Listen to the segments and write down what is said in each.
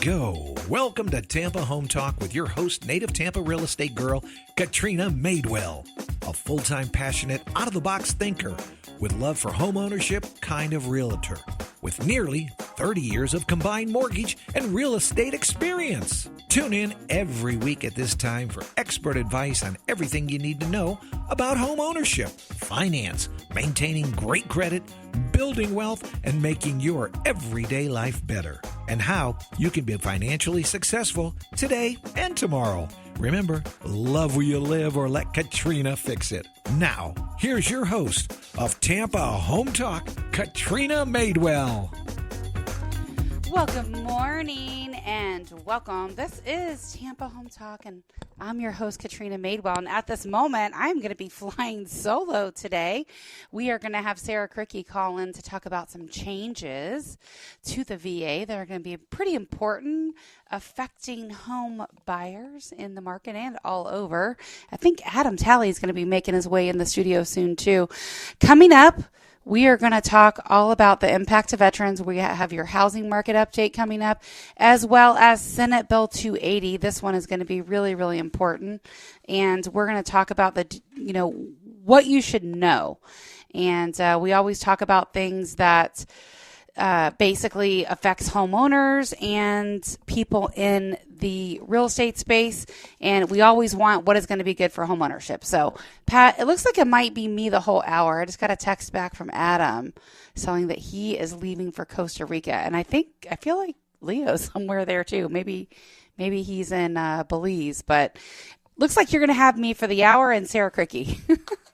go. Welcome to Tampa Home Talk with your host, native Tampa real estate girl, Katrina Madewell, a full-time passionate, out-of-the-box thinker with love for home ownership kind of realtor with nearly 30 years of combined mortgage and real estate experience. Tune in every week at this time for expert advice on everything you need to know about home ownership, finance, maintaining great credit, building wealth, and making your everyday life better, and how you can be financially successful today and tomorrow. Remember, love where you live or let Katrina fix it. Now, here's your host of Tampa Home Talk, Katrina Madewell. Well, good morning and welcome. This is Tampa Home Talk, and I'm your host, Katrina Madewell. And at this moment, I'm going to be flying solo today. We are going to have Sarah Cricky call in to talk about some changes to the VA that are going to be pretty important, affecting home buyers in the market and all over. I think Adam Talley is going to be making his way in the studio soon, too. Coming up, we are going to talk all about the impact to veterans. We have your housing market update coming up, as well as Senate Bill 280. This one is going to be really, really important. And we're going to talk about what you should know. And we always talk about things that basically affects homeowners and people in the real estate space. And we always want what is going to be good for homeownership. So, Pat, it looks like it might be me the whole hour. I just got a text back from Adam saying that he is leaving for Costa Rica. And I feel like Leo's somewhere there too. Maybe he's in Belize, but looks like you're going to have me for the hour and Sarah Cricky.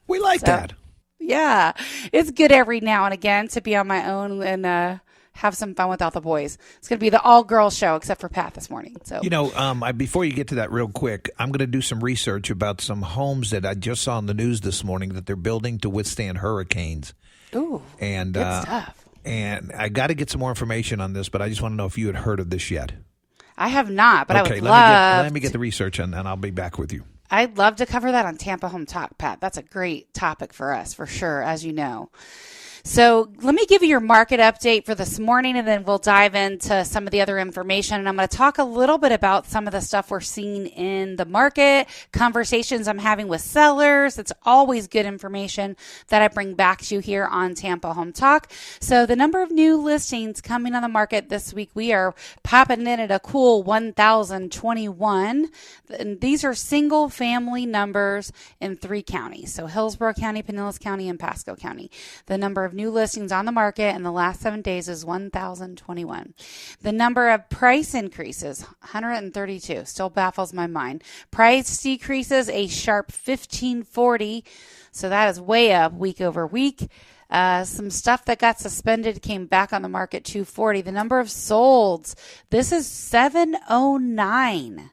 We like that. Yeah, it's good every now and again to be on my own and have some fun without the boys. It's going to be the all-girls show except for Pat this morning. So, before you get to that real quick, I'm going to do some research about some homes that I just saw on the news this morning that they're building to withstand hurricanes. Ooh, and good stuff. And I got to get some more information on this, but I just want to know if you had heard of this yet. I have not, but okay, I would love. Let me get the research and I'll be back with you. I'd love to cover that on Tampa Home Talk, Pat. That's a great topic for us, for sure, as you know. So let me give you your market update for this morning, and then we'll dive into some of the other information. And I'm going to talk a little bit about some of the stuff we're seeing in the market, conversations I'm having with sellers. It's always good information that I bring back to you here on Tampa Home Talk. So the number of new listings coming on the market this week, we are popping in at a cool 1,021. And these are single family numbers in 3 counties. So Hillsborough County, Pinellas County, and Pasco County. The number of new listings on the market in the last 7 days is 1,021. The number of price increases, 132, still baffles my mind. Price decreases, a sharp 1,540. So that is way up week over week. Some stuff that got suspended came back on the market, 240. The number of solds, this is 709.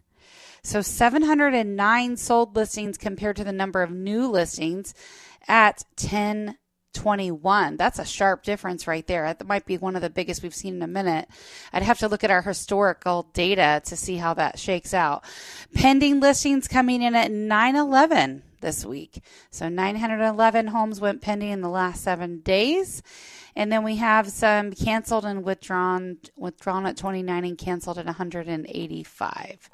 So 709 sold listings compared to the number of new listings at 1021. That's a sharp difference right there. That might be one of the biggest we've seen in a minute. I'd have to look at our historical data to see how that shakes out. Pending listings coming in at 911 this week. So 911 homes went pending in the last 7 days. And then we have some canceled and withdrawn at 29 and canceled at 185.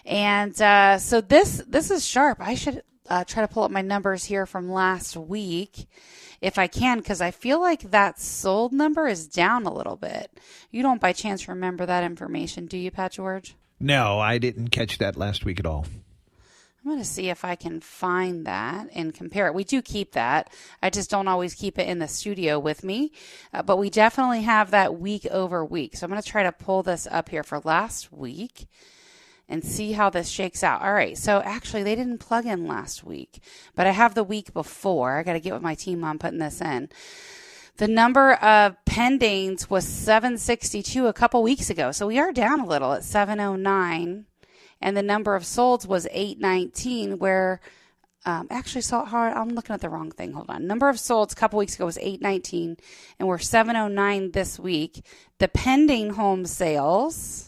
And so this is sharp. I should try to pull up my numbers here from last week if I can, because I feel like that sold number is down a little bit. You don't by chance remember that information, do you, Pat George? No, I didn't catch that last week at all. I'm going to see if I can find that and compare it. We do keep that. I just don't always keep it in the studio with me. But we definitely have that week over week. So I'm going to try to pull this up here for last week and see how this shakes out. All right, so actually they didn't plug in last week, but I have the week before. I got to get with my team on putting this in. The number of pendings was 762 a couple weeks ago, so we are down a little at 709, and the number of solds was 819, where actually, so hard. I'm looking at the wrong thing. Hold on. Number of solds a couple weeks ago was 819, and we're 709 this week. The pending home sales,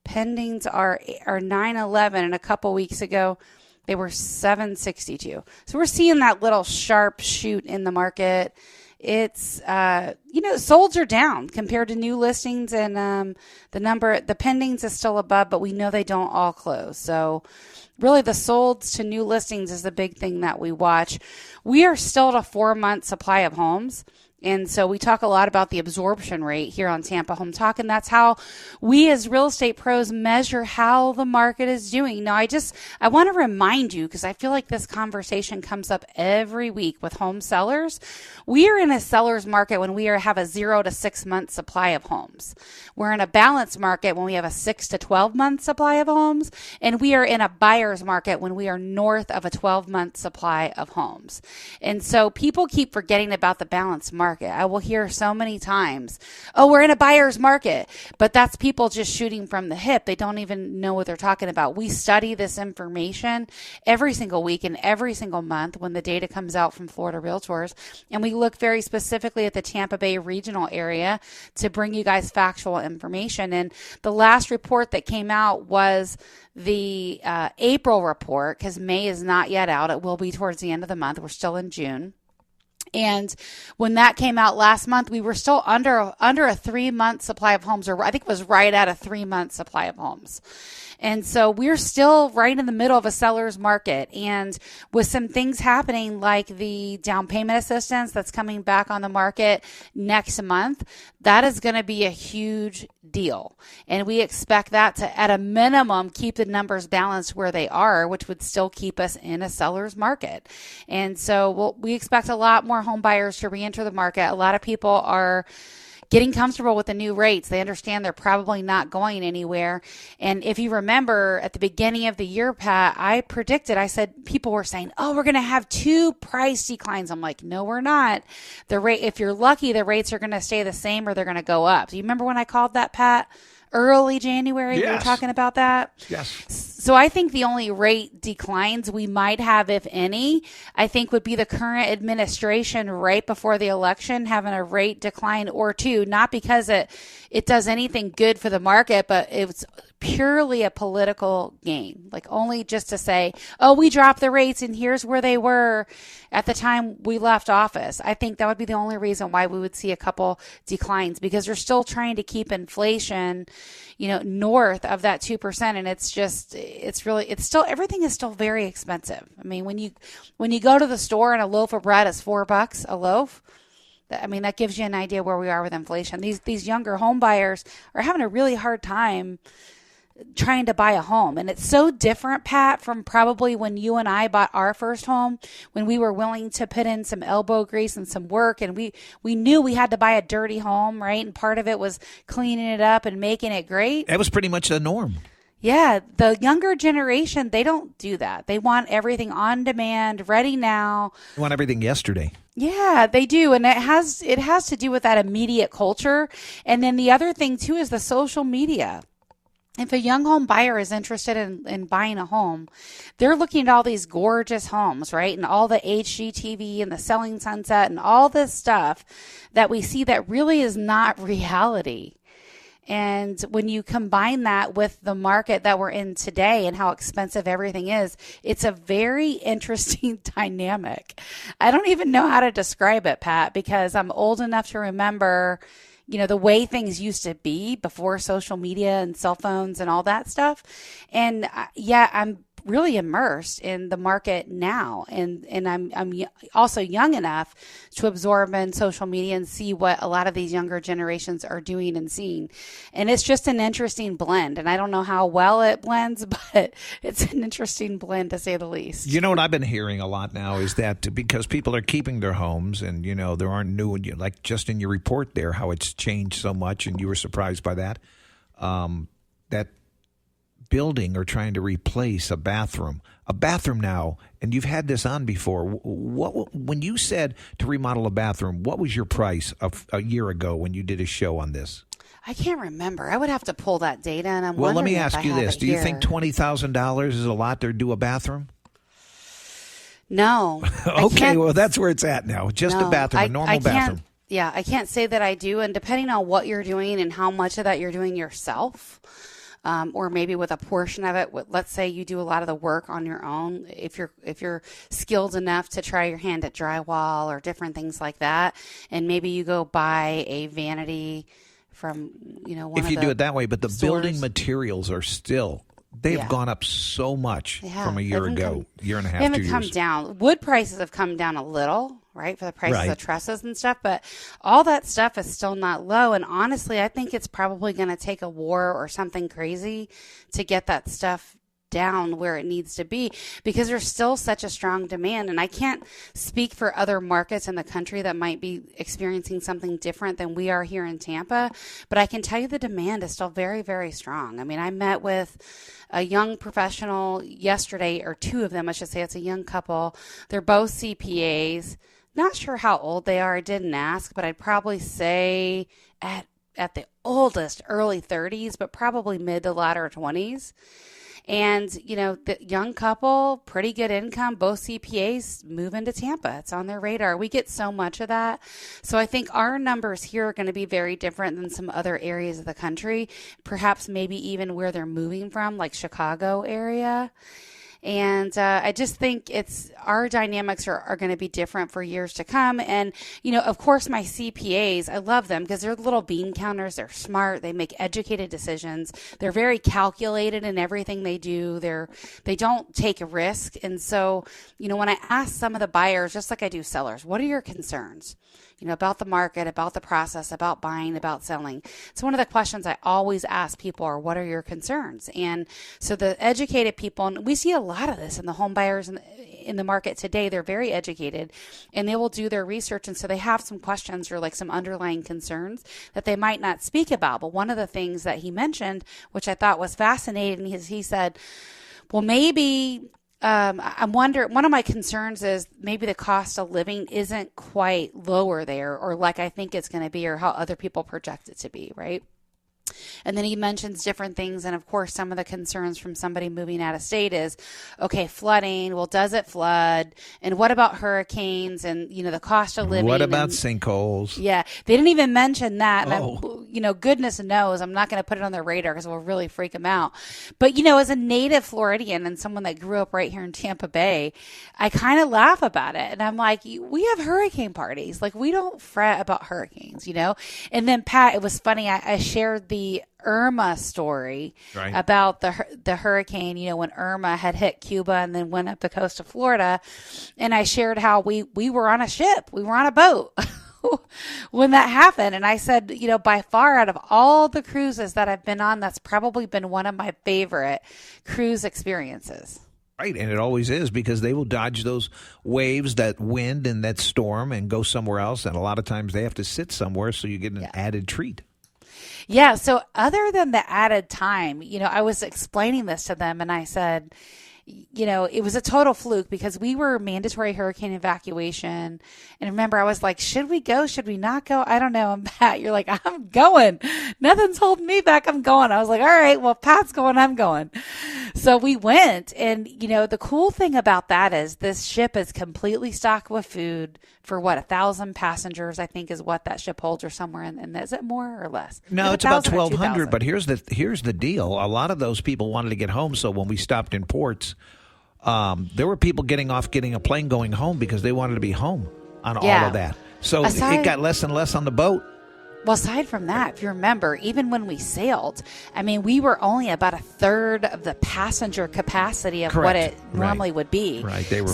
pendings are 911, and a couple weeks ago they were 762. So we're seeing that little sharp shoot in the market, it's, solds are down compared to new listings, and the pendings is still above, but we know they don't all close. So really the solds to new listings is the big thing that we watch. We are still at a 4-month supply of homes. And so we talk a lot about the absorption rate here on Tampa Home Talk, and that's how we as real estate pros measure how the market is doing. Now, I want to remind you, because I feel like this conversation comes up every week with home sellers. We are in a seller's market when we have a 0 to 6 month supply of homes. We're in a balanced market when we have a 6 to 12 month supply of homes, and we are in a buyer's market when we are north of a 12-month supply of homes. And so people keep forgetting about the balanced market. I will hear so many times, oh, we're in a buyer's market, but that's people just shooting from the hip. They don't even know what they're talking about. We study this information every single week and every single month when the data comes out from Florida Realtors, and we look very specifically at the Tampa Bay regional area to bring you guys factual information. And the last report that came out was the April report, because May is not yet out. It will be towards the end of the month. We're still in June. And when that came out last month, we were still under a 3-month supply of homes, or I think it was right at a 3-month supply of homes. And so we're still right in the middle of a seller's market. And with some things happening like the down payment assistance that's coming back on the market next month, that is going to be a huge deal. And we expect that to, at a minimum, keep the numbers balanced where they are, which would still keep us in a seller's market. And so we expect a lot more home buyers to reenter the market. A lot of people are getting comfortable with the new rates. They understand they're probably not going anywhere. And if you remember at the beginning of the year, Pat, I said people were saying, oh, we're going to have 2 price declines. I'm like, no, we're not. The rate, if you're lucky, the rates are going to stay the same or they're going to go up. Do you remember when I called that, Pat? Early January, yes. We were talking about that. Yes. So I think the only rate declines we might have, if any, I think would be the current administration right before the election having a rate decline or 2, not because it does anything good for the market, but it's purely a political game, like only just to say, oh, we dropped the rates and here's where they were at the time we left office. I think that would be the only reason why we would see a couple declines, because they're still trying to keep inflation, north of that 2%. And everything is still very expensive. I mean, when you go to the store and a loaf of bread is $4 a loaf, that gives you an idea where we are with inflation. These younger home buyers are having a really hard time trying to buy a home. And it's so different, Pat, from probably when you and I bought our first home, when we were willing to put in some elbow grease and some work, and we knew we had to buy a dirty home, right? And part of it was cleaning it up and making it great. That was pretty much the norm. Yeah, the younger generation, they don't do that. They want everything on demand, ready now. They want everything yesterday. Yeah, they do. And it has to do with that immediate culture. And then the other thing too is the social media. If a young home buyer is interested in buying a home, they're looking at all these gorgeous homes, right? And all the HGTV and the Selling Sunset and all this stuff that we see that really is not reality. And when you combine that with the market that we're in today and how expensive everything is, it's a very interesting dynamic. I don't even know how to describe it, Pat, because I'm old enough to remember the way things used to be before social media and cell phones and all that stuff. And I'm really immersed in the market now. And I'm also young enough to absorb in social media and see what a lot of these younger generations are doing and seeing. And it's just an interesting blend. And I don't know how well it blends, but it's an interesting blend to say the least. You know what I've been hearing a lot now is that because people are keeping their homes and, there aren't new, like just in your report there, how it's changed so much and you were surprised by that, that building or trying to replace a bathroom now, and you've had this on before. When you said to remodel a bathroom, what was your price of a year ago when you did a show on this? I can't remember. I would have to pull that data, and well, let me ask you this: do you think $20,000 is a lot to do a bathroom? No. Okay, well, that's where it's at now. Just a bathroom, a normal bathroom. Yeah, I can't say that I do, and depending on what you're doing and how much of that you're doing yourself. or maybe with a portion of it. Let's say you do a lot of the work on your own. If you're skilled enough to try your hand at drywall or different things like that, and maybe you go buy a vanity from, one if of you do it that way, but the stores. building materials are still, they've gone up so much from a year ago, year and a half, 2 years. They haven't come down. Wood prices have come down a little, right, for the prices Right. of trusses and stuff, but all that stuff is still not low. And honestly, I think it's probably going to take a war or something crazy to get that stuff down where it needs to be, because there's still such a strong demand. And I can't speak for other markets in the country that might be experiencing something different than we are here in Tampa, but I can tell you the demand is still very, very strong. I mean, I met with a young professional yesterday, or two of them, I should say. It's a young couple. They're both CPAs. Not sure how old they are. I didn't ask, but I'd probably say at the oldest, early 30s, but probably mid to latter 20s. And, the young couple, pretty good income, both CPAs, move into Tampa. It's on their radar. We get so much of that. So I think our numbers here are going to be very different than some other areas of the country, perhaps maybe even where they're moving from, like Chicago area. And I just think our dynamics are going to be different for years to come. And, of course, my CPAs, I love them because they're little bean counters. They're smart. They make educated decisions. They're very calculated in everything they do. They don't take a risk. And so, when I ask some of the buyers, just like I do sellers, what are your concerns? About the market, about the process, about buying, about selling. It's one of the questions I always ask people are, what are your concerns? And so the educated people, and we see a lot of this in the home buyers in the market today, they're very educated and they will do their research. And so they have some questions or like some underlying concerns that they might not speak about. But one of the things that he mentioned, which I thought was fascinating, is he said, well, maybe I'm wondering, one of my concerns is maybe the cost of living isn't quite lower there, or like I think it's going to be, or how other people project it to be, right? And then he mentions different things. And of course, some of the concerns from somebody moving out of state is, okay, flooding. Well, does it flood? And what about hurricanes and, the cost of living? What about sinkholes? Yeah. They didn't even mention that. And goodness knows I'm not going to put it on their radar because it will really freak them out. But, as a native Floridian and someone that grew up right here in Tampa Bay, I kind of laugh about it. And I'm like, we have hurricane parties. Like, we don't fret about hurricanes, And then, Pat, it was funny. I shared the Irma story about the hurricane, when Irma had hit Cuba and then went up the coast of Florida. And I shared how we were on a ship. We were on a boat when that happened. And I said, by far out of all the cruises that I've been on, that's probably been one of my favorite cruise experiences. Right, and it always is, because they will dodge those waves, that wind and that storm, and go somewhere else. And a lot of times they have to sit somewhere, so you get an added treat. Yeah. So other than the added time, I was explaining this to them and I said, it was a total fluke because we were mandatory hurricane evacuation. And remember, I was like, should we go? Should we not go? I don't know. And Pat, you're like, I'm going. Nothing's holding me back. I'm going. I was like, all right, well, Pat's going. I'm going. So we went. And, the cool thing about that is this ship is completely stocked with food for 1,000 passengers, I think is what that ship holds, or somewhere. And is it more or less? No, it's about 1,200. But here's the deal. A lot of those people wanted to get home. So when we stopped in ports, there were people getting a plane going home because they wanted to be home on all of that. So it got less and less on the boat. Well, aside from that, if you remember, even when we sailed, we were only about a third of the passenger capacity of what it normally would be. Right, they were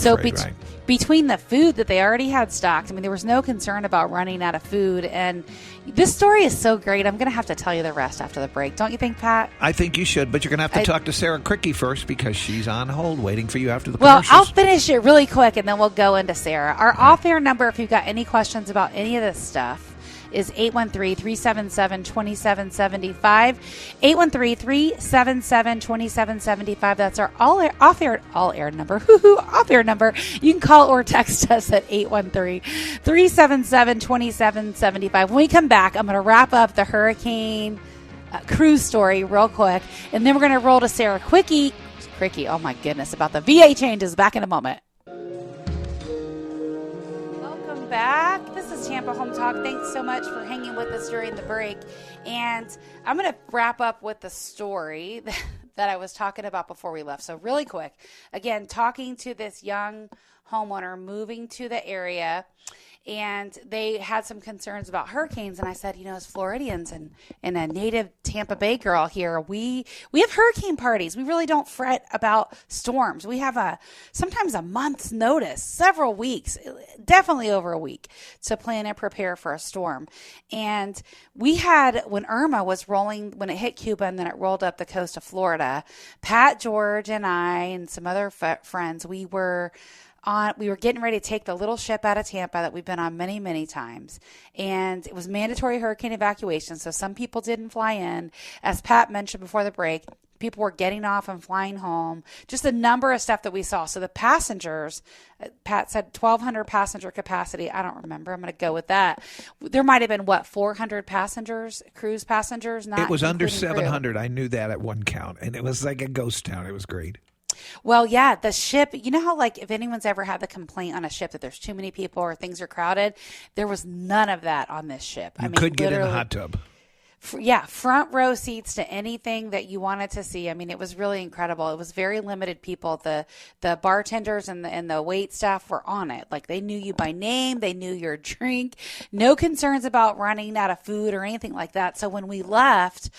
between the food that they already had stocked, there was no concern about running out of food. And this story is so great. I'm going to have to tell you the rest after the break. Don't you think, Pat? I think you should, but you're going to have to talk to Sarah Cricky first because she's on hold waiting for you after the commercials. Well, I'll finish it really quick and then we'll go into Sarah. Our off-air number, if you've got any questions about any of this stuff, is 813-377-2775. 813-377-2775. That's our off-air number. Off-air number. You can call or text us at 813-377-2775. When we come back, I'm going to wrap up the hurricane cruise story real quick, and then we're going to roll to Sarah Cricky. Oh my goodness, about the VA changes. Back in a moment. Welcome back. This is It's Tampa Home Talk. Thanks so much for hanging with us during the break. And I'm going to wrap up with the story that I was talking about before we left. So really quick, again, talking to this young homeowner moving to the area, and they had some concerns about hurricanes. And I said, as Floridians and a native Tampa Bay girl here, we have hurricane parties. We really don't fret about storms. We have sometimes a month's notice, several weeks, definitely over a week, to plan and prepare for a storm. And we had, when Irma was rolling, when it hit Cuba and then it rolled up the coast of Florida, Pat, George, and I and some other friends, we were getting ready to take the little ship out of Tampa that we've been on many, many times. And it was mandatory hurricane evacuation. So some people didn't fly in. As Pat mentioned before the break, people were getting off and flying home. Just a number of stuff that we saw. So the passengers, Pat said 1,200 passenger capacity. I don't remember. I'm going to go with that. There might have been, 400 passengers, cruise passengers? It was under 700. Crew. I knew that at one count. And it was like a ghost town. It was great. Well, yeah, the ship, you know how if anyone's ever had the complaint on a ship that there's too many people or things are crowded, there was none of that on this ship. You could get in a hot tub. Front row seats to anything that you wanted to see. I mean, it was really incredible. It was very limited people. The bartenders and the wait staff were on it. Like, they knew you by name. They knew your drink. No concerns about running out of food or anything like that. So when we left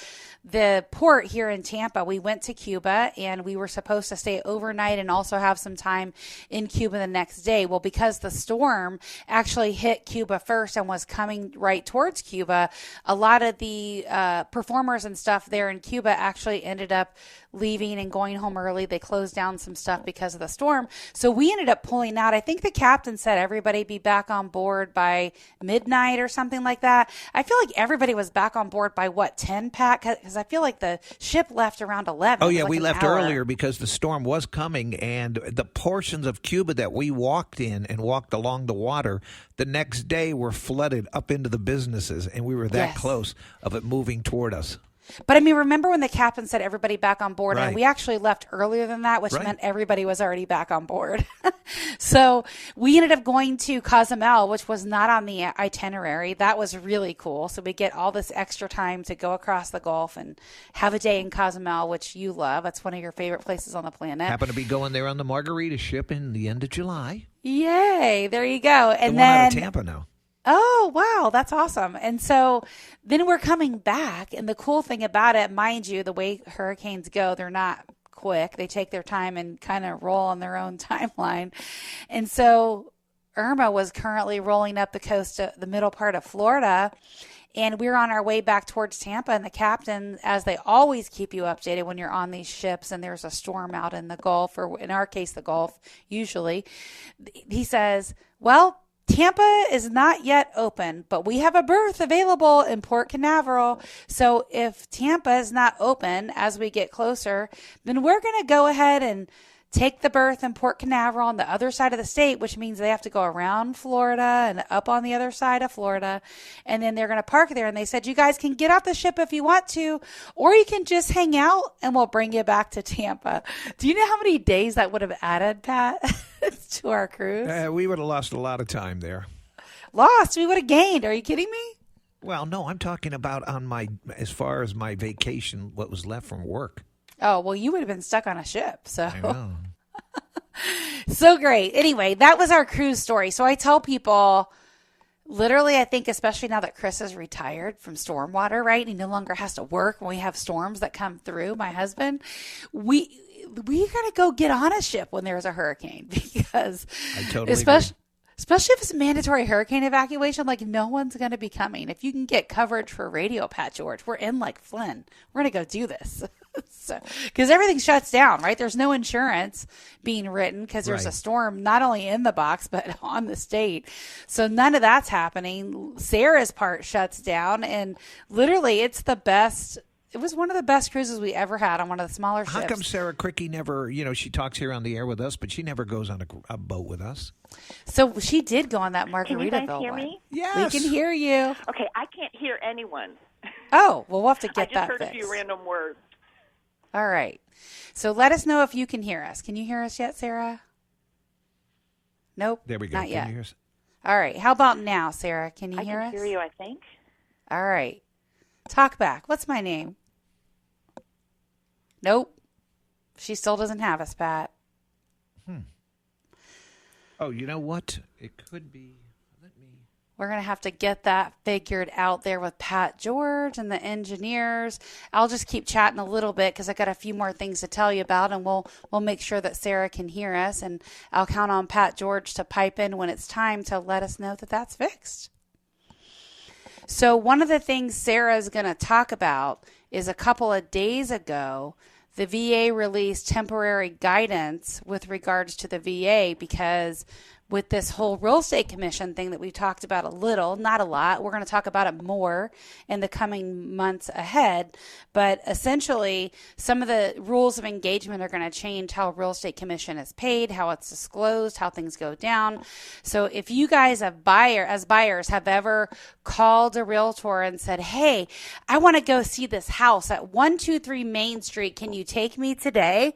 the port here in Tampa, we went to Cuba, and we were supposed to stay overnight and also have some time in Cuba the next day. Well, because the storm actually hit Cuba first and was coming right towards Cuba, a lot of the performers and stuff there in Cuba actually ended up leaving and going home early. They closed down some stuff because of the storm. So we ended up pulling out. I think the captain said everybody be back on board by midnight or something like that. I feel like everybody was back on board by 10, Pat? Because I feel like the ship left around 11. Oh, yeah, we left earlier because the storm was coming, and the portions of Cuba that we walked in and walked along the water the next day were flooded up into the businesses, and we were that close of it moving toward us. But I mean, remember when the captain said everybody back on board? Right. And we actually left earlier than that, which meant everybody was already back on board. So we ended up going to Cozumel, which was not on the itinerary. That was really cool. So we get all this extra time to go across the Gulf and have a day in Cozumel, which you love. That's one of your favorite places on the planet. Happen to be going there on the Margarita ship in the end of July. Yay. There you go. And the then one out of Tampa now. Oh, wow. That's awesome. And so then we're coming back. And the cool thing about it, mind you, the way hurricanes go, they're not quick. They take their time and kind of roll on their own timeline. And so Irma was currently rolling up the coast of the middle part of Florida. And we're on our way back towards Tampa. And the captain, as they always keep you updated when you're on these ships and there's a storm out in the Gulf, or in our case, the Gulf, usually, he says, well, Tampa is not yet open, but we have a berth available in Port Canaveral. So if Tampa is not open as we get closer, then we're going to go ahead and take the berth in Port Canaveral on the other side of the state, which means they have to go around Florida and up on the other side of Florida. And then they're going to park there. And they said, you guys can get off the ship if you want to, or you can just hang out and we'll bring you back to Tampa. Do you know how many days that would have added, Pat, to our cruise? We would have lost a lot of time there. Lost? We would have gained. Are you kidding me? Well, no, I'm talking about as far as my vacation, what was left from work. Oh, well, you would have been stuck on a ship. So. I know. So great. Anyway, that was our cruise story. So I tell people, literally, I think, especially now that Chris is retired from stormwater, right? He no longer has to work when we have storms that come through, my husband. We got to go get on a ship when there's a hurricane, because I totally agree. Especially if it's mandatory hurricane evacuation, like, no one's going to be coming. If you can get coverage for radio, Pat George, we're in like Flynn. We're going to go do this. So, because everything shuts down, right? There's no insurance being written because there's a storm not only in the box, but on the state. So none of that's happening. Sarah's part shuts down, and literally it's the best. It was one of the best cruises we ever had on one of the smaller ships. How come Sarah Cricky never, she talks here on the air with us, but she never goes on a boat with us? So she did go on that Margaritaville one. Can you guys hear me? Yes. We can hear you. Okay, I can't hear anyone. Oh, well, we'll have to get that I just heard fixed. a few random words. All right. So let us know if you can hear us. Can you hear us yet, Sarah? Nope. There we go. Not yet. Can you hear us? All right. How about now, Sarah? Can you hear us? I can hear you, I think. All right. Talk back. What's my name? Nope. She still doesn't have us, Pat. Oh, you know what? It could be. We're going to have to get that figured out there with Pat George and the engineers. I'll just keep chatting a little bit because I got a few more things to tell you about, and we'll make sure that Sarah can hear us, and I'll count on Pat George to pipe in when it's time to let us know that that's fixed. So one of the things Sarah is going to talk about is a couple of days ago, the VA released temporary guidance with regards to the VA because with this whole real estate commission thing that we talked about a little, not a lot. We're going to talk about it more in the coming months ahead. But essentially, some of the rules of engagement are going to change how real estate commission is paid, how it's disclosed, how things go down. So if you guys as buyers have ever called a realtor and said, hey, I want to go see this house at 123 Main Street. Can you take me today?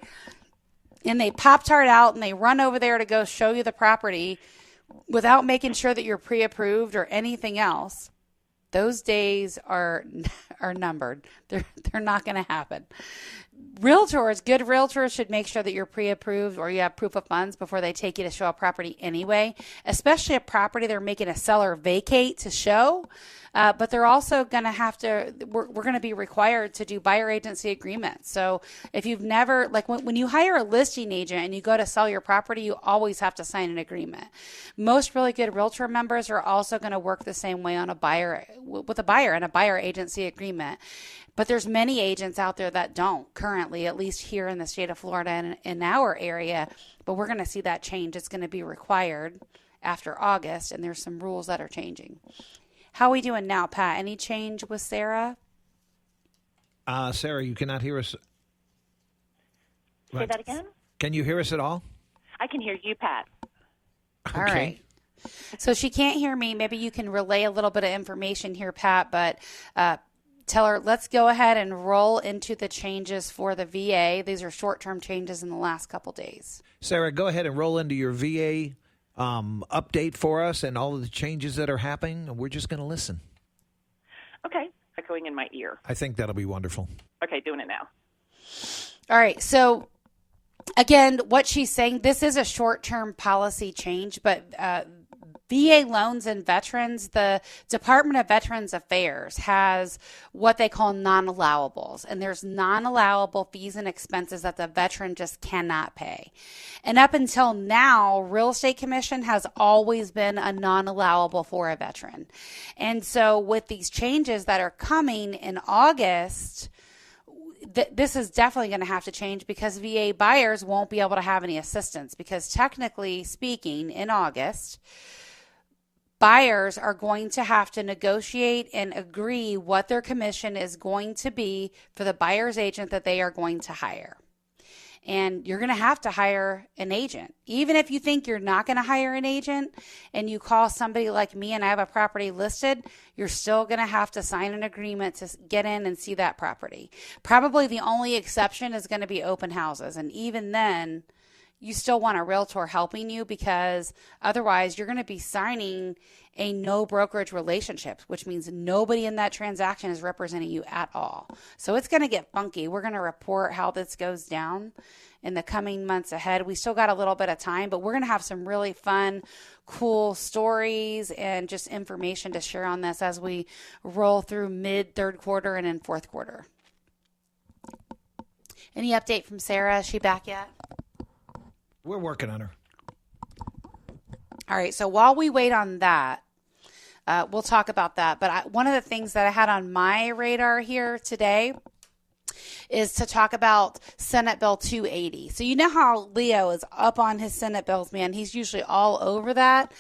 And they Pop-Tart out and they run over there to go show you the property without making sure that you're pre-approved or anything else. Those days are numbered. They're not going to happen. Realtors, good realtors should make sure that you're pre-approved or you have proof of funds before they take you to show a property anyway, especially a property they're making a seller vacate to show. But they're also going to have to, we're going to be required to do buyer agency agreements. So if you've never, like when you hire a listing agent and you go to sell your property, you always have to sign an agreement. Most really good realtor members are also going to work the same way on with a buyer and a buyer agency agreement. But there's many agents out there that don't currently, at least here in the state of Florida and in our area. But we're going to see that change. It's going to be required after August, and there's some rules that are changing. How are we doing now, Pat? Any change with Sarah? Sarah, you cannot hear us. Say that again? Can you hear us at all? I can hear you, Pat. All right. So she can't hear me. Maybe you can relay a little bit of information here, Pat, but tell her, let's go ahead and roll into the changes for the VA. These are short-term changes in the last couple days. Sarah, go ahead and roll into your VA update for us and all of the changes that are happening. We're just going to listen. Okay. Echoing in my ear. I think that'll be wonderful. Okay, doing it now. All right. So, again, what she's saying, this is a short-term policy change, but VA loans and veterans, the Department of Veterans Affairs has what they call non-allowables. And there's non-allowable fees and expenses that the veteran just cannot pay. And up until now, real estate commission has always been a non-allowable for a veteran. And so with these changes that are coming in August, this is definitely going to have to change because VA buyers won't be able to have any assistance because technically speaking, in August, buyers are going to have to negotiate and agree what their commission is going to be for the buyer's agent that they are going to hire. And you're going to have to hire an agent. Even if you think you're not going to hire an agent and you call somebody like me and I have a property listed, you're still going to have to sign an agreement to get in and see that property. Probably the only exception is going to be open houses. And even then, you still want a realtor helping you because otherwise you're going to be signing a no brokerage relationship, which means nobody in that transaction is representing you at all. So it's going to get funky. We're going to report how this goes down in the coming months ahead. We still got a little bit of time, but we're going to have some really fun, cool stories and just information to share on this as we roll through mid third quarter and in fourth quarter. Any update from Sarah? Is she back yet? We're working on her. All right. So while we wait on that, we'll talk about that. But one of the things that I had on my radar here today is to talk about Senate Bill 280. So you know how Leo is up on his Senate bills, man. He's usually all over that.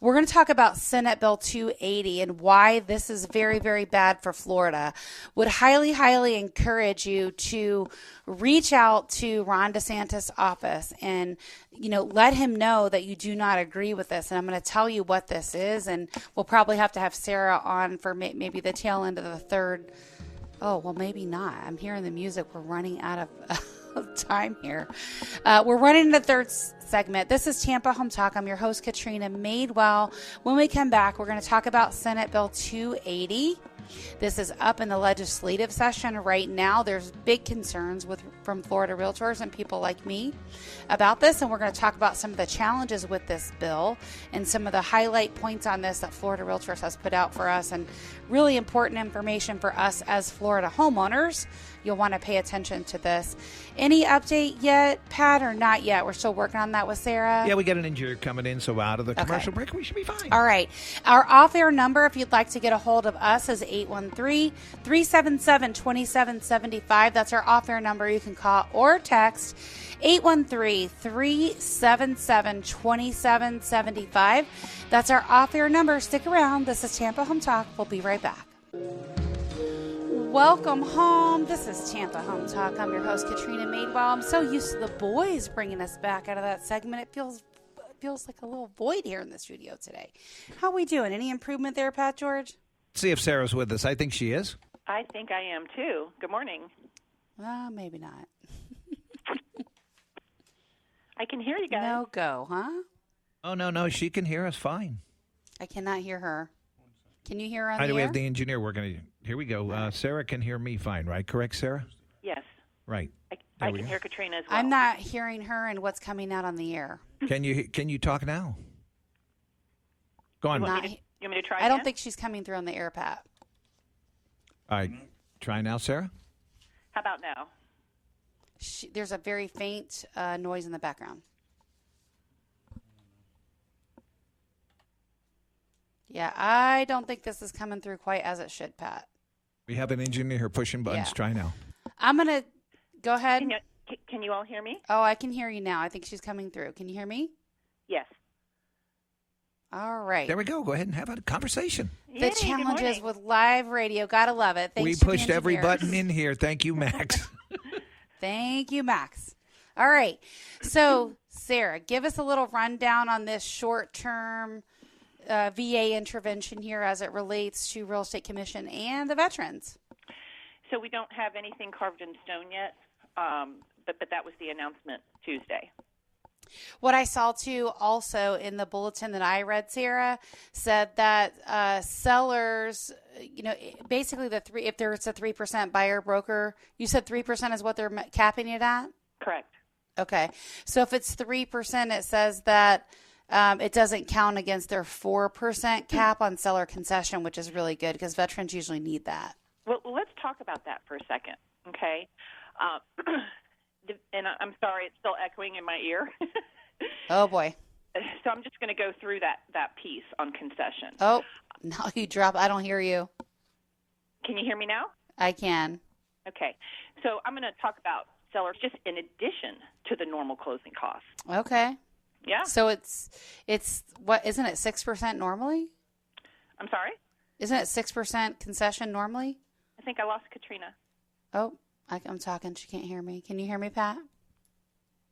We're going to talk about Senate Bill 280 and why this is very, very bad for Florida. Would highly, highly encourage you to reach out to Ron DeSantis' office and, let him know that you do not agree with this. And I'm going to tell you what this is. And we'll probably have to have Sarah on for maybe the tail end of the third. Oh, well, maybe not. I'm hearing the music. We're running out of time here. We're running the third segment. This is Tampa Home Talk. I'm your host, Katrina Madewell. When we come back, we're going to talk about Senate Bill 280. This is up in the legislative session right now. There's big concerns from Florida realtors and people like me about this, and we're going to talk about some of the challenges with this bill and some of the highlight points on this that Florida Realtors has put out for us, and really important information for us as Florida homeowners. You'll want to pay attention to this. Any update yet, Pat, or not yet? We're still working on that with Sarah. Yeah, we got an engineer coming in, so out of the commercial break, we should be fine. All right. Our off-air number, if you'd like to get a hold of us, is 813-377-2775. That's our off-air number. You can call or text 813-377-2775. That's our off-air number. Stick around. This is Tampa Home Talk. We'll be right back. Welcome home. This is Tampa Home Talk. I'm your host, Katrina Madewell. I'm so used to the boys bringing us back out of that segment. It feels like a little void here in the studio today. How are we doing? Any improvement there, Pat George? See if Sarah's with us. I think she is. I think I am too. Good morning. Maybe not. I can hear you guys. No go, huh? Oh, no, she can hear us fine. I cannot hear her. Can you hear her on How the do we air? have the engineer working? Here we go. Sarah can hear me fine, right? Correct, Sarah? Yes. Right. I can hear Katrina as well. I'm not hearing her and what's coming out on the air. Can you talk now? Go on. You want me to try I don't again? think she's coming through on the air, Pat. All right. Try now, Sarah. How about now? There's a very faint noise in the background. Yeah, I don't think this is coming through quite as it should, Pat. We have an engineer here pushing buttons. Yeah. Try now. I'm going to go ahead. Can you all hear me? Oh, I can hear you now. I think she's coming through. Can you hear me? Yes. All right. There we go. Go ahead and have a conversation. The challenges with live radio. Gotta love it. Thanks We to the pushed every engineers. button in here. Thank you, Max. Thank you, Max. All right. So, Sarah, give us a little rundown on this short-term VA intervention here as it relates to Real Estate Commission and the veterans. So we don't have anything carved in stone yet, but that was the announcement Tuesday. What I saw, too, also in the bulletin that I read, Sarah, said that sellers, basically if there's a 3% buyer broker, you said 3% is what they're capping it at? Correct. Okay. So if it's 3%, it says that it doesn't count against their 4% cap on seller concession, which is really good because veterans usually need that. Well, let's talk about that for a second, okay? And I'm sorry, it's still echoing in my ear. Oh, boy. So I'm just going to go through that piece on concession. Oh, now you drop. I don't hear you. Can you hear me now? I can. Okay. So I'm going to talk about sellers just in addition to the normal closing costs. Okay. Yeah. So it's what, isn't it 6% normally? I'm sorry? Isn't it 6% concession normally? I think I lost Katrina. Oh, I'm talking. She can't hear me. Can you hear me, Pat?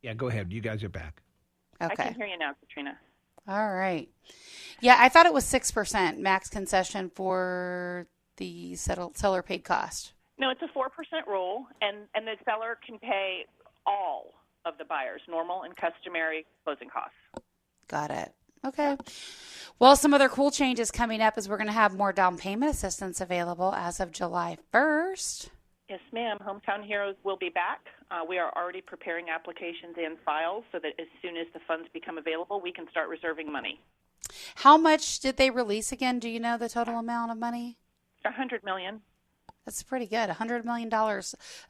Yeah, go ahead. You guys are back. Okay. I can hear you now, Katrina. All right. Yeah, I thought it was 6% max concession for the seller paid cost. No, it's a 4% rule, and the seller can pay all of the buyer's normal and customary closing costs. Got it. Okay. Well, some other cool changes coming up is we're going to have more down payment assistance available as of July 1st. Yes, ma'am. Hometown Heroes will be back. We are already preparing applications and files so that as soon as the funds become available, we can start reserving money. How much did they release again? Do you know the total amount of money? $100 million. That's pretty good. $100 million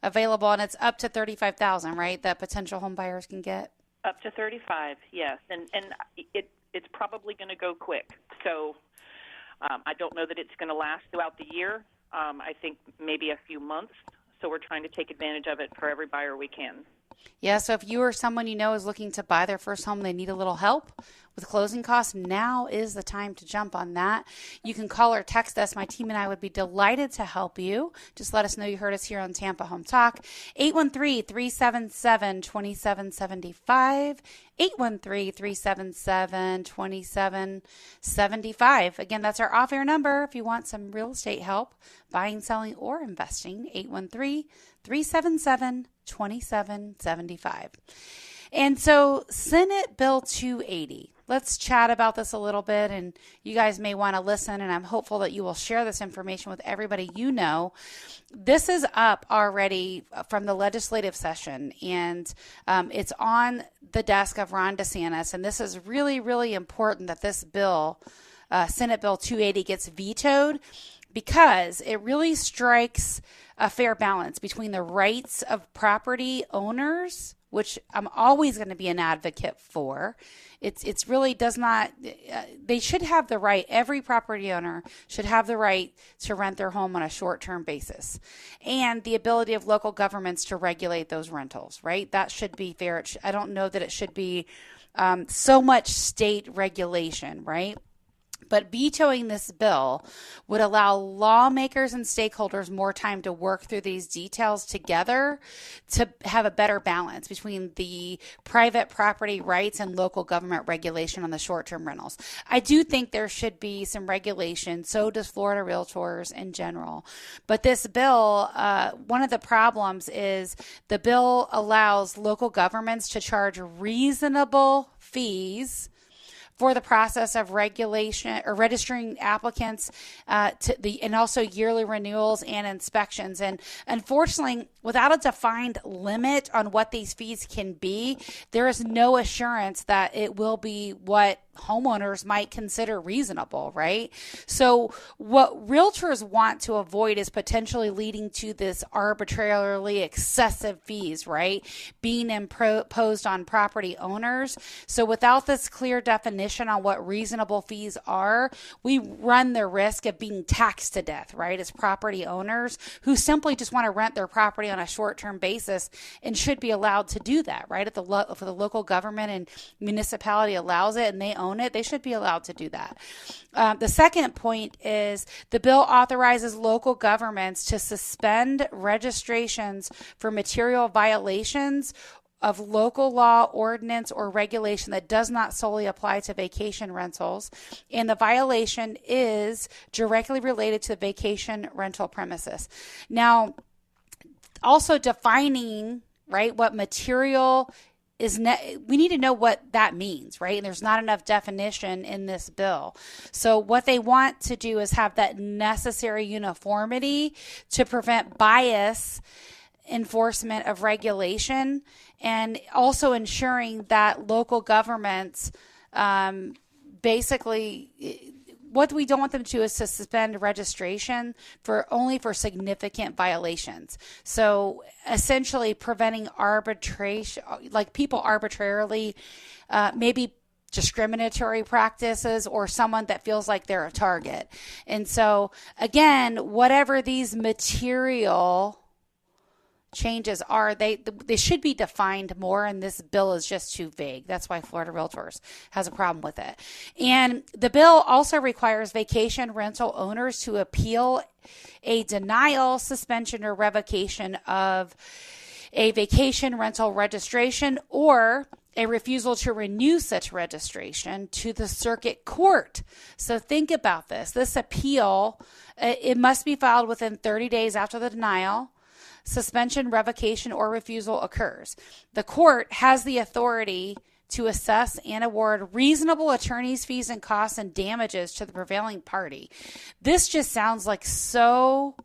available, and it's up to $35,000, right, that potential home buyers can get? Up to 35, yes. And it's probably going to go quick. So I don't know that it's going to last throughout the year. I think maybe a few months. So we're trying to take advantage of it for every buyer we can. Yeah, so if you or someone you know is looking to buy their first home, they need a little help with closing costs, now is the time to jump on that. You can call or text us. My team and I would be delighted to help you. Just let us know you heard us here on Tampa Home Talk. 813-377-2775. 813-377-2775. Again, that's our off-air number if you want some real estate help, buying, selling, or investing. 813-377-2775. And so Senate Bill 280. Let's chat about this a little bit, and you guys may want to listen, and I'm hopeful that you will share this information with everybody you know. This is up already from the legislative session, and it's on the desk of Ron DeSantis, and this is really, really important that this bill, Senate Bill 280, gets vetoed, because it really strikes a fair balance between the rights of property owners, which I'm always going to be an advocate for. It's really does not, they should have the right, every property owner should have the right to rent their home on a short-term basis, and the ability of local governments to regulate those rentals, right? That should be fair. I don't know that it should be so much state regulation, right? But vetoing this bill would allow lawmakers and stakeholders more time to work through these details together to have a better balance between the private property rights and local government regulation on the short-term rentals. I do think there should be some regulation. So does Florida Realtors in general. But this bill, one of the problems is the bill allows local governments to charge reasonable fees for the process of regulation or registering applicants and also yearly renewals and inspections. And unfortunately, without a defined limit on what these fees can be, there is no assurance that it will be what homeowners might consider reasonable, right? So what realtors want to avoid is potentially leading to this arbitrarily excessive fees, right, being imposed on property owners. So without this clear definition on what reasonable fees are, we run the risk of being taxed to death, right, as property owners who simply just want to rent their property on a short-term basis and should be allowed to do that, right? If the local government and municipality allows it and they own it, they should be allowed to do that. The second point is the bill authorizes local governments to suspend registrations for material violations of local law, ordinance, or regulation that does not solely apply to vacation rentals, and the violation is directly related to the vacation rental premises. Now, also defining, right, what material is we need to know what that means, right? And there's not enough definition in this bill. So what they want to do is have that necessary uniformity to prevent bias enforcement of regulation, and also ensuring that local governments basically, what we don't want them to do is to suspend registration only for significant violations. So essentially preventing arbitration, like people arbitrarily, maybe discriminatory practices or someone that feels like they're a target. And so again, whatever these material changes are, they should be defined more, and this bill is just too vague. That's why Florida Realtors has a problem with it. And the bill also requires vacation rental owners to appeal a denial, suspension, or revocation of a vacation rental registration or a refusal to renew such registration to the circuit court. So think about this. This appeal, it must be filed within 30 days after the denial, suspension, revocation, or refusal occurs. The court has the authority to assess and award reasonable attorney's fees and costs and damages to the prevailing party. This just sounds like so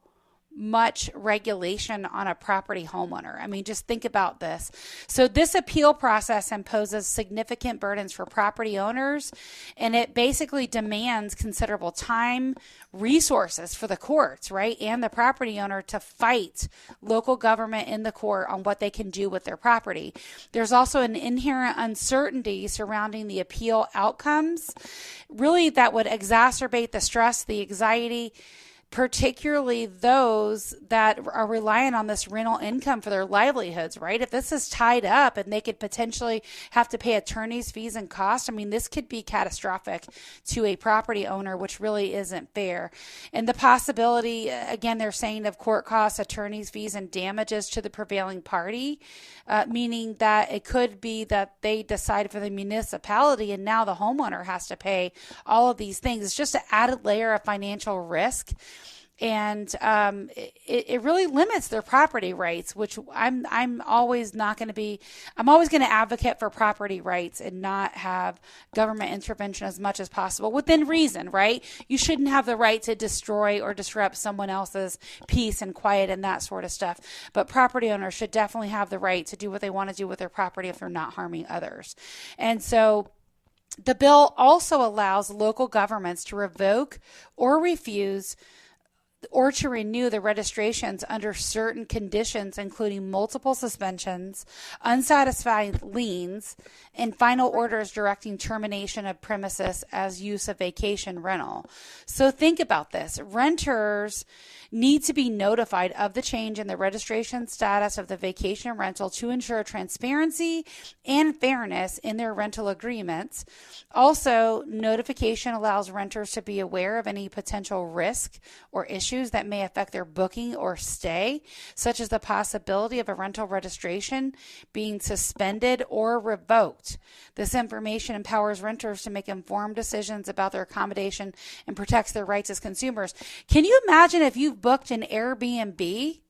much regulation on a property homeowner. I mean, just think about this. So this appeal process imposes significant burdens for property owners, and it basically demands considerable time, resources for the courts, right, and the property owner to fight local government in the court on what they can do with their property. There's also an inherent uncertainty surrounding the appeal outcomes, really that would exacerbate the stress, the anxiety, particularly those that are reliant on this rental income for their livelihoods, right? If this is tied up and they could potentially have to pay attorneys' fees and costs, I mean, this could be catastrophic to a property owner, which really isn't fair. And the possibility, again, they're saying of court costs, attorneys' fees, and damages to the prevailing party, meaning that it could be that they decide for the municipality and now the homeowner has to pay all of these things. It's just an added layer of financial risk. And it really limits their property rights, which I'm always going to advocate for property rights and not have government intervention as much as possible within reason, right? You shouldn't have the right to destroy or disrupt someone else's peace and quiet and that sort of stuff. But property owners should definitely have the right to do what they want to do with their property if they're not harming others. And so the bill also allows local governments to revoke or refuse or to renew the registrations under certain conditions, including multiple suspensions, unsatisfied liens, and final orders directing termination of premises as use of vacation rental. So think about this. Renters need to be notified of the change in the registration status of the vacation rental to ensure transparency and fairness in their rental agreements. Also, notification allows renters to be aware of any potential risk or issues that may affect their booking or stay, such as the possibility of a rental registration being suspended or revoked. This information empowers renters to make informed decisions about their accommodation and protects their rights as consumers. Can you imagine if you've booked an Airbnb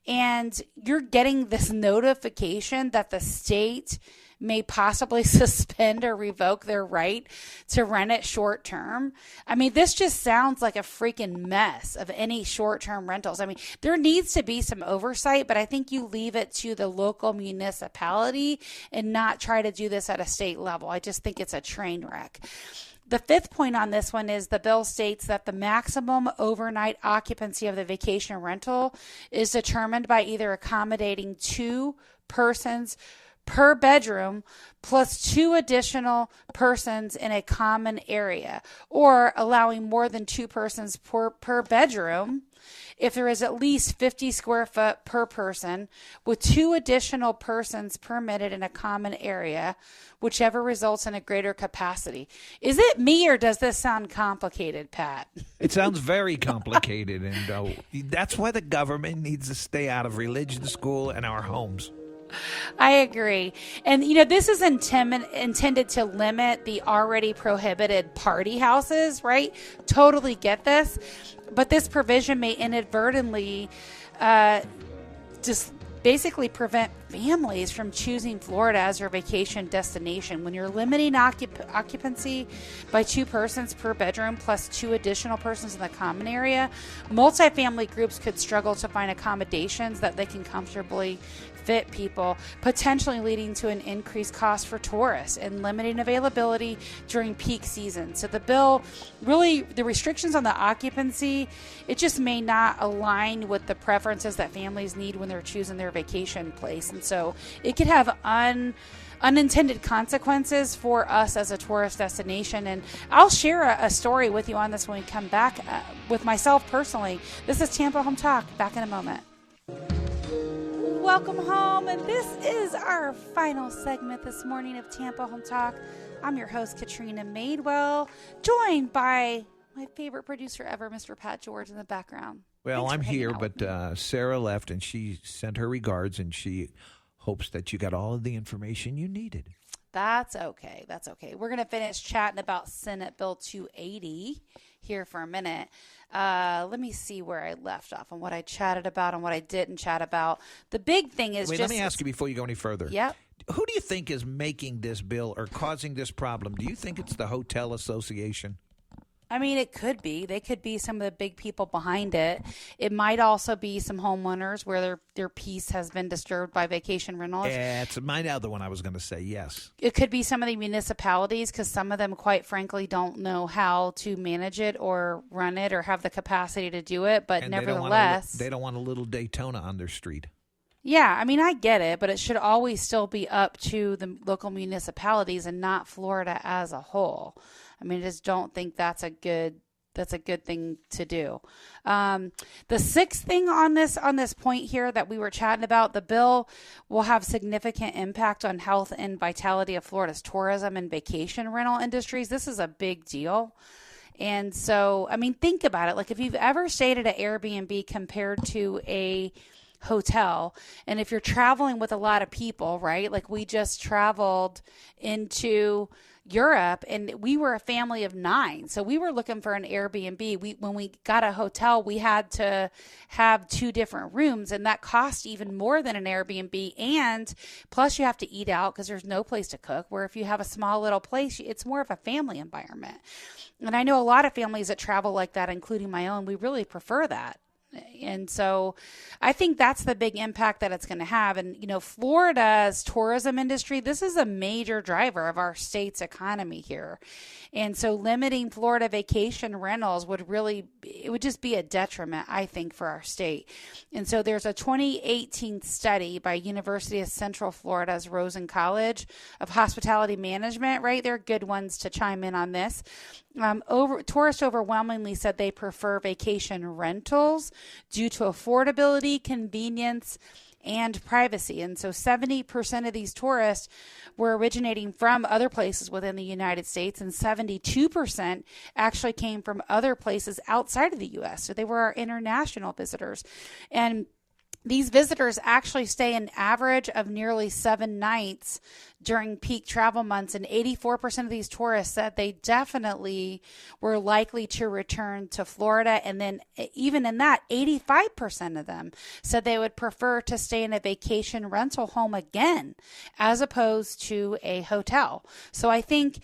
and you're getting this notification that the state may possibly suspend or revoke their right to rent it short term? I mean, this just sounds like a freaking mess of any short-term rentals. I mean, there needs to be some oversight, but I think you leave it to the local municipality and not try to do this at a state level. I just think it's a train wreck. The fifth point on this one is the bill states that the maximum overnight occupancy of the vacation rental is determined by either accommodating 2 persons per bedroom plus 2 additional persons in a common area, or allowing more than 2 persons per bedroom if there is at least 50 square foot per person, with 2 additional persons permitted in a common area, whichever results in a greater capacity. Is it me, or does this sound complicated, Pat? It sounds very complicated, and that's why the government needs to stay out of religion school and our homes. I agree. And, this is intended to limit the already prohibited party houses, right? Totally get this. But this provision may inadvertently just basically prevent families from choosing Florida as their vacation destination. When you're limiting occupancy by 2 persons per bedroom plus 2 additional persons in the common area, multifamily groups could struggle to find accommodations that they can comfortably fit people, potentially leading to an increased cost for tourists and limiting availability during peak season. So the bill, really, the restrictions on the occupancy, it just may not align with the preferences that families need when they're choosing their vacation place. And so it could have unintended consequences for us as a tourist destination. And I'll share a story with you on this when we come back with myself personally. This is Tampa Home Talk. Back in a moment. Welcome home, and this is our final segment this morning of Tampa Home Talk. I'm your host, Katrina Madewell, joined by my favorite producer ever, Mr. Pat George, in the background. Well, I'm here, but Sarah left, and she sent her regards, and she hopes that you got all of the information you needed. That's okay. That's okay. We're going to finish chatting about Senate Bill 280 here for a minute. Let me see where I left off and what I chatted about and what I didn't chat about. The big thing is let me ask you before you go any further. Yep. Who do you think is making this bill or causing this problem? Do you think it's the Hotel Association? I mean, it could be. They could be some of the big people behind it. It might also be some homeowners where their peace has been disturbed by vacation rentals. Yeah, it's my other one I was going to say, yes. It could be some of the municipalities because some of them, quite frankly, don't know how to manage it or run it or have the capacity to do it. But nevertheless, they don't want a little Daytona on their street. Yeah, I mean, I get it, but it should always still be up to the local municipalities and not Florida as a whole. I mean, I just don't think that's a good thing to do. The sixth thing on this point here that we were chatting about, the bill will have significant impact on health and vitality of Florida's tourism and vacation rental industries. This is a big deal. And so, I mean, think about it. Like if you've ever stayed at an Airbnb compared to a hotel, and if you're traveling with a lot of people, right? Like we just traveled into Europe, and we were a family of 9. So we were looking for an Airbnb. When we got a hotel, we had to have 2 different rooms, and that cost even more than an Airbnb. And plus you have to eat out because there's no place to cook, where if you have a small little place, it's more of a family environment. And I know a lot of families that travel like that, including my own, we really prefer that. And so I think that's the big impact that it's going to have. And, Florida's tourism industry, this is a major driver of our state's economy here. And so limiting Florida vacation rentals it would just be a detriment, I think, for our state. And so there's a 2018 study by University of Central Florida's Rosen College of Hospitality Management, right? They're good ones to chime in on this. Tourists overwhelmingly said they prefer vacation rentals due to affordability, convenience, and privacy. And so 70% of these tourists were originating from other places within the United States, and 72% actually came from other places outside of the U.S. So they were our international visitors. And these visitors actually stay an average of nearly 7 nights during peak travel months, and 84% of these tourists said they definitely were likely to return to Florida. And then even in that, 85% of them said they would prefer to stay in a vacation rental home again, as opposed to a hotel. So I think,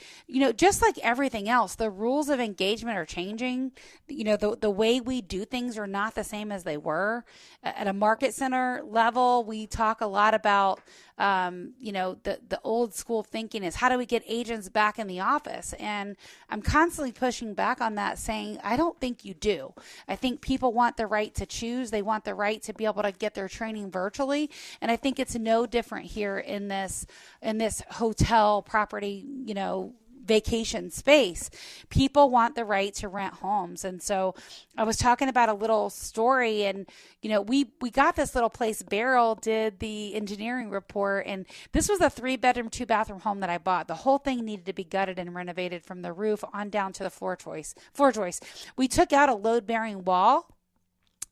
just like everything else, the rules of engagement are changing. The way we do things are not the same as they were. At a market center level, we talk a lot about, the old school thinking is, how do we get agents back in the office? And I'm constantly pushing back on that, saying, I don't think you do. I think people want the right to choose. They want the right to be able to get their training virtually. And I think it's no different here in this hotel property, vacation space. People want the right to rent homes. And so I was talking about a little story, and we got this little place. Beryl did the engineering report, and this was a 3-bedroom, 2-bathroom home that I bought. The whole thing needed to be gutted and renovated from the roof on down to the floor joist. We took out a load-bearing wall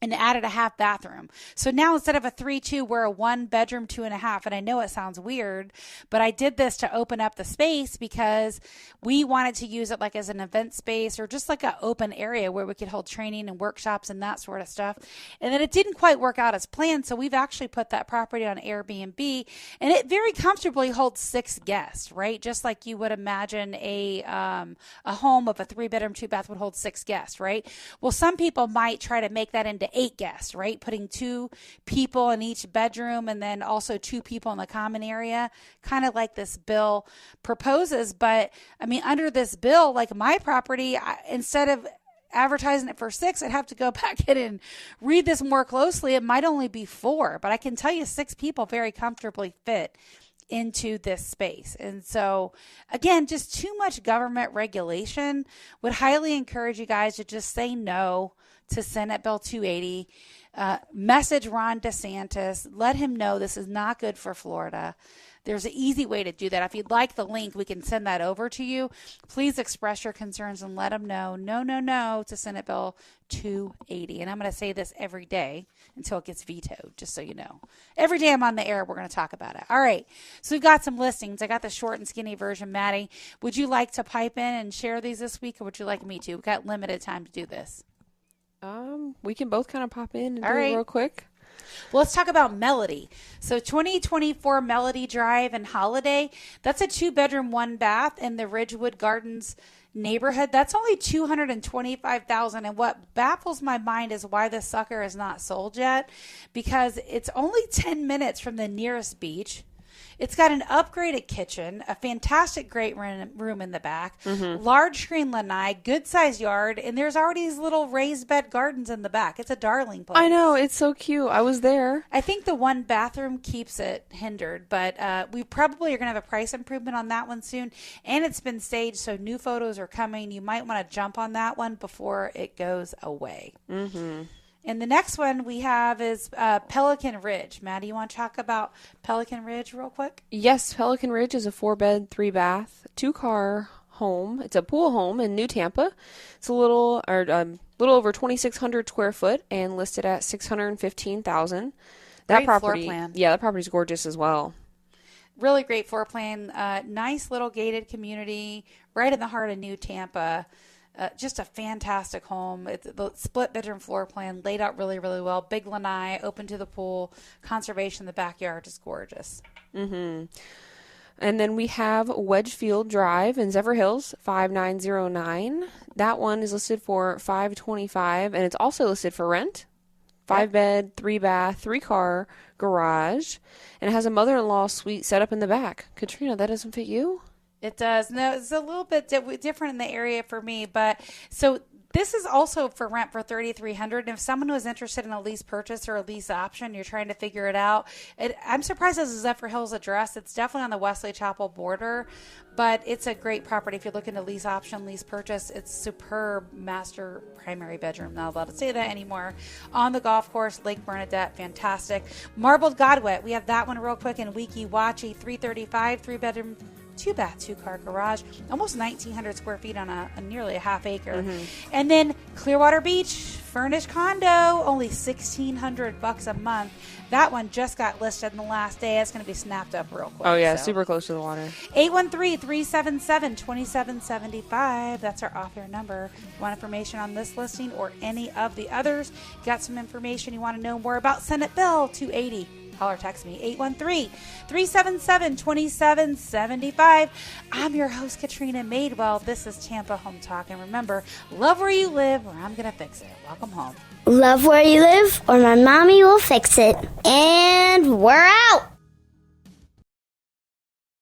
and added a half bathroom. So now instead of a 3-2, we're a 1-bedroom, 2.5. And I know it sounds weird, but I did this to open up the space because we wanted to use it like as an event space, or just like an open area where we could hold training and workshops and that sort of stuff. And then it didn't quite work out as planned. So we've actually put that property on Airbnb, and it very comfortably holds 6 guests, right? Just like you would imagine a home of a 3-bedroom, 2-bath would hold 6 guests, right? Well, some people might try to make that into 8 guests, right? Putting 2 people in each bedroom, and then also 2 people in the common area, kind of like this bill proposes. But I mean, under this bill, like my property, instead of advertising it for 6, I'd have to go back in and read this more closely. It might only be 4, but I can tell you 6 people very comfortably fit into this space. And so again, just too much government regulation. Would highly encourage you guys to just say no to Senate Bill 280. Message Ron DeSantis. Let him know this is not good for Florida. There's an easy way to do that. If you'd like the link, we can send that over to you. Please express your concerns and let them know, no to Senate Bill 280. And I'm going to say this every day until it gets vetoed, just so you know. Every day I'm on the air, we're going to talk about it. All right. So we've got some listings. I got the short and skinny version. Maddie, would you like to pipe in and share these this week, or would you like me to? We've got limited time to do this. We can both kind of pop in and All do right. it real quick. Well, let's talk about Melody. So 2024 Melody Drive and Holiday, that's a 2-bedroom, 1-bath in the Ridgewood Gardens neighborhood. That's only $225,000. And what baffles my mind is why this sucker is not sold yet, because it's only 10 minutes from the nearest beach. It's got an upgraded kitchen, a fantastic great room in the back, large screen lanai, good sized yard, and there's already these little raised bed gardens in the back. It's a darling place. I know, it's so cute. I was there. I think the 1 bathroom keeps it hindered, but we probably are going to have a price improvement on that one soon. And it's been staged, so new photos are coming. You might want to jump on that one before it goes away. And the next one we have is Pelican Ridge. Maddie, you want to talk about Pelican Ridge real quick? Yes, Pelican Ridge is a 4-bed, 3-bath, 2-car home. It's a pool home in New Tampa. It's a little over 2,600 square foot and listed at $615,000. That Great property, floor plan. Yeah, that property's gorgeous as well. Really great floor plan. Nice little gated community right in the heart of New Tampa. Just a fantastic home. It's the split bedroom floor plan, laid out really, really well. Big lanai, open to the pool, conservation in the backyard, just gorgeous. Mm-hmm. And then we have Wedgefield Drive in Zephyr Hills, 5909. That one is listed for $525, and it's also listed for rent. 5-bed, 3-bath, 3-car garage, and it has a mother-in-law suite set up in the back. Katrina, that doesn't fit you? It does. No, it's a little bit different in the area for me, but so this is also for rent for $3,300. And if someone was interested in a lease purchase or a lease option, you're trying to figure it out. I'm surprised it's a Zephyr Hills address. It's definitely on the Wesley Chapel border, but it's a great property if you're looking to lease option, lease purchase. It's superb master primary bedroom. Not allowed to say that anymore. On the golf course, Lake Bernadette, fantastic. Marbled Godwit, we have that one real quick in Weeki Wachi, 335, 3-bedroom. 2-bath, 2-car garage, almost 1,900 square feet on a nearly a half acre. Mm-hmm. And then Clearwater Beach, furnished condo, only $1,600 a month. That one just got listed in the last day. It's going to be snapped up real quick. Oh, yeah, super close to the water. 813-377-2775. That's our off-air number. If you want information on this listing or any of the others, got some information you want to know more about, Senate Bill 280. Call or text me, 813-377-2775. I'm your host, Katrina Madewell. This is Tampa Home Talk. And remember, love where you live or I'm going to fix it. Welcome home. Love where you live or my mommy will fix it. And we're out.